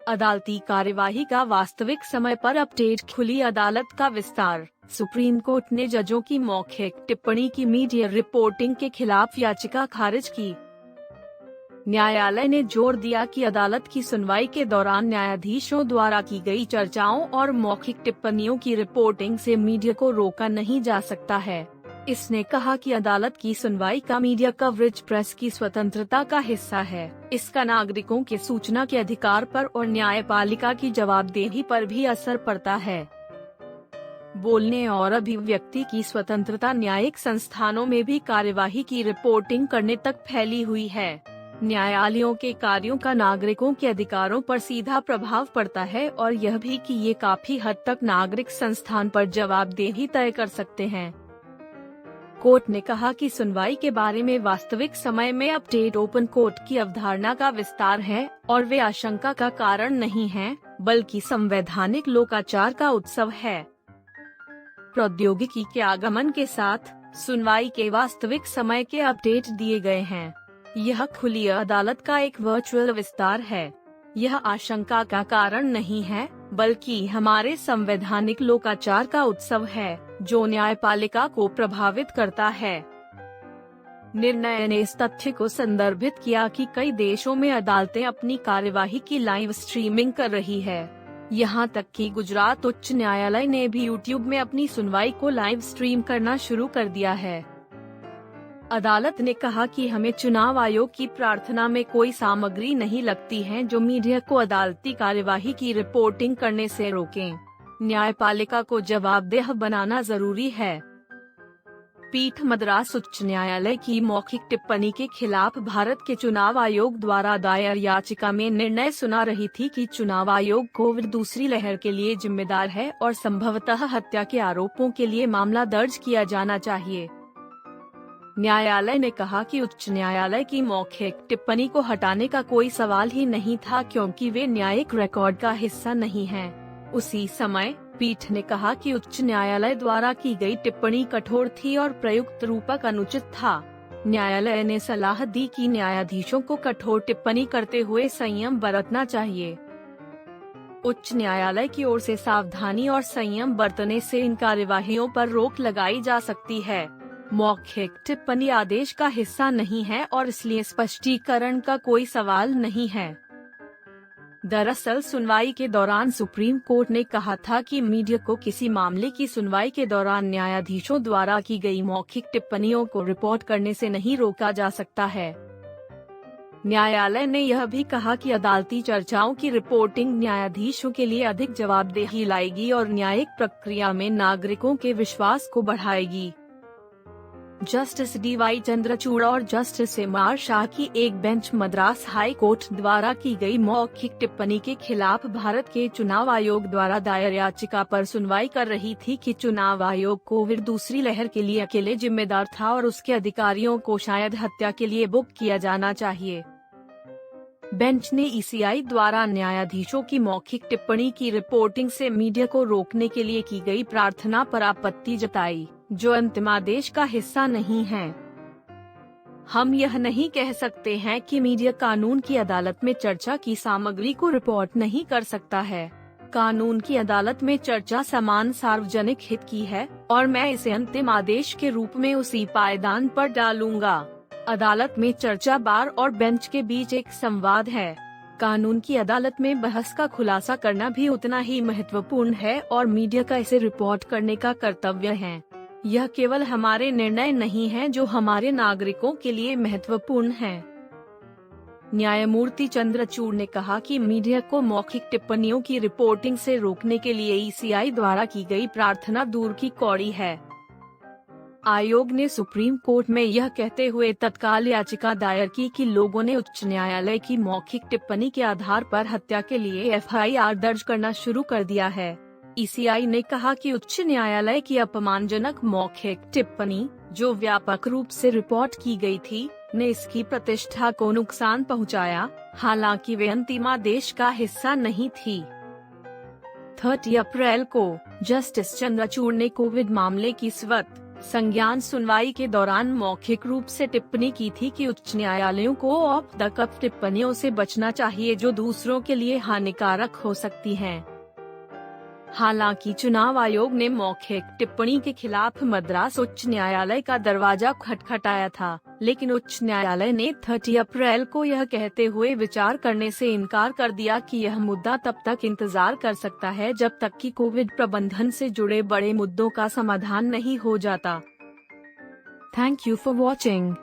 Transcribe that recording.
अदालती कार्यवाही का वास्तविक समय पर अपडेट, खुली अदालत का विस्तार। सुप्रीम कोर्ट ने जजों की मौखिक टिप्पणी की मीडिया रिपोर्टिंग के खिलाफ याचिका खारिज की। न्यायालय ने जोर दिया कि अदालत की सुनवाई के दौरान न्यायाधीशों द्वारा की गई चर्चाओं और मौखिक टिप्पणियों की रिपोर्टिंग से मीडिया को रोका नहीं जा सकता है। इसने कहा कि अदालत की सुनवाई का मीडिया कवरेज प्रेस की स्वतंत्रता का हिस्सा है। इसका नागरिकों के सूचना के अधिकार पर और न्यायपालिका की जवाबदेही पर भी असर पड़ता है। बोलने और अभिव्यक्ति की स्वतंत्रता न्यायिक संस्थानों में भी कार्यवाही की रिपोर्टिंग करने तक फैली हुई है। न्यायालयों के कार्यों का नागरिकों के अधिकारों पर सीधा प्रभाव पड़ता है और यह भी कि ये काफी हद तक नागरिक संस्थान पर जवाबदेही तय कर सकते हैं। कोर्ट ने कहा कि सुनवाई के बारे में वास्तविक समय में अपडेट ओपन कोर्ट की अवधारणा का विस्तार है और वे आशंका का कारण नहीं हैं, बल्कि संवैधानिक लोकाचार का उत्सव है। प्रौद्योगिकी के आगमन के साथ सुनवाई के वास्तविक समय के अपडेट दिए गए हैं। यह खुली अदालत का एक वर्चुअल विस्तार है। यह आशंका का कारण नहीं है, बल्कि हमारे संवैधानिक लोकाचार का उत्सव है, जो न्यायपालिका को प्रभावित करता है। निर्णय ने इस तथ्य को संदर्भित किया कि कई देशों में अदालतें अपनी कार्यवाही की लाइव स्ट्रीमिंग कर रही है। यहाँ तक कि गुजरात उच्च न्यायालय ने भी YouTube में अपनी सुनवाई को लाइव स्ट्रीम करना शुरू कर दिया है। अदालत ने कहा कि हमें चुनाव आयोग की प्रार्थना में कोई सामग्री नहीं लगती है जो मीडिया को अदालती कार्यवाही की रिपोर्टिंग करने से रोकें। न्यायपालिका को जवाबदेह बनाना जरूरी है। पीठ मद्रास उच्च न्यायालय की मौखिक टिप्पणी के खिलाफ भारत के चुनाव आयोग द्वारा दायर याचिका में निर्णय सुना रही थी कि चुनाव आयोग कोविड दूसरी लहर के लिए जिम्मेदार है और संभवतः हत्या के आरोपों के लिए मामला दर्ज किया जाना चाहिए। न्यायालय ने कहा कि उच्च न्यायालय की मौखिक टिप्पणी को हटाने का कोई सवाल ही नहीं था, क्योंकि वे न्यायिक रिकॉर्ड का हिस्सा नहीं हैं। उसी समय पीठ ने कहा कि उच्च न्यायालय द्वारा की गई टिप्पणी कठोर थी और प्रयुक्त रूपक अनुचित था। न्यायालय ने सलाह दी कि न्यायाधीशों को कठोर टिप्पणी करते हुए संयम बरतना चाहिए। उच्च न्यायालय की ओर से सावधानी और संयम बरतने से इन कार्यवाहियों पर रोक लगाई जा सकती है। मौखिक टिप्पणी आदेश का हिस्सा नहीं है और इसलिए स्पष्टीकरण का कोई सवाल नहीं है। दरअसल सुनवाई के दौरान सुप्रीम कोर्ट ने कहा था कि मीडिया को किसी मामले की सुनवाई के दौरान न्यायाधीशों द्वारा की गई मौखिक टिप्पणियों को रिपोर्ट करने से नहीं रोका जा सकता है। न्यायालय ने यह भी कहा कि अदालती चर्चाओं की रिपोर्टिंग न्यायाधीशों के लिए अधिक जवाबदेही लाएगी और न्यायिक प्रक्रिया में नागरिकों के विश्वास को बढ़ाएगी। Justice D.Y.. चंद्रचूड़ और जस्टिस एम.आर. शाह की एक बेंच मद्रास हाई कोर्ट द्वारा की गई मौखिक टिप्पणी के खिलाफ भारत के चुनाव आयोग द्वारा दायर याचिका पर सुनवाई कर रही थी कि चुनाव आयोग कोविड दूसरी लहर के लिए अकेले जिम्मेदार था और उसके अधिकारियों को शायद हत्या के लिए बुक किया जाना चाहिए। बेंच ने ईसीआई द्वारा न्यायाधीशों की मौखिक टिप्पणी की रिपोर्टिंग से मीडिया को रोकने के लिए की गई प्रार्थना पर आपत्ति जताई, जो अंतिम आदेश का हिस्सा नहीं है। हम यह नहीं कह सकते हैं कि मीडिया कानून की अदालत में चर्चा की सामग्री को रिपोर्ट नहीं कर सकता है। कानून की अदालत में चर्चा समान सार्वजनिक हित की है और मैं इसे अंतिम आदेश के रूप में उसी पायदान पर डालूंगा। अदालत में चर्चा बार और बेंच के बीच एक संवाद है। कानून की अदालत में बहस का खुलासा करना भी उतना ही महत्वपूर्ण है और मीडिया का इसे रिपोर्ट करने का कर्तव्य है। यह केवल हमारे निर्णय नहीं है जो हमारे नागरिकों के लिए महत्वपूर्ण है। न्यायमूर्ति चंद्रचूड़ ने कहा कि मीडिया को मौखिक टिप्पणियों की रिपोर्टिंग से रोकने के लिए ईसीआई द्वारा की गई प्रार्थना दूर की कौड़ी है। आयोग ने सुप्रीम कोर्ट में यह कहते हुए तत्काल याचिका दायर की कि लोगों ने उच्च न्यायालय की मौखिक टिप्पणी के आधार पर हत्या के लिए एफआईआर दर्ज करना शुरू कर दिया है। ईसीआई ने कहा कि उच्च न्यायालय की अपमानजनक मौखिक टिप्पणी, जो व्यापक रूप से रिपोर्ट की गई थी, ने इसकी प्रतिष्ठा को नुकसान पहुंचाया, हालांकि वे अंतिम आदेश का हिस्सा नहीं थी। 30 अप्रैल को जस्टिस चंद्रचूड़ ने कोविड मामले की स्वतः संज्ञान सुनवाई के दौरान मौखिक रूप से टिप्पणी की थी कि उच्च न्यायालयों को ऑफ द कफ टिप्पणियों से बचना चाहिए जो दूसरों के लिए हानिकारक हो सकती हैं। हालांकि चुनाव आयोग ने मौखिक टिप्पणी के खिलाफ मद्रास उच्च न्यायालय का दरवाजा खटखटाया था, लेकिन उच्च न्यायालय ने 30 अप्रैल को यह कहते हुए विचार करने से इनकार कर दिया कि यह मुद्दा तब तक इंतजार कर सकता है जब तक कि कोविड प्रबंधन से जुड़े बड़े मुद्दों का समाधान नहीं हो जाता। Thank you for watching.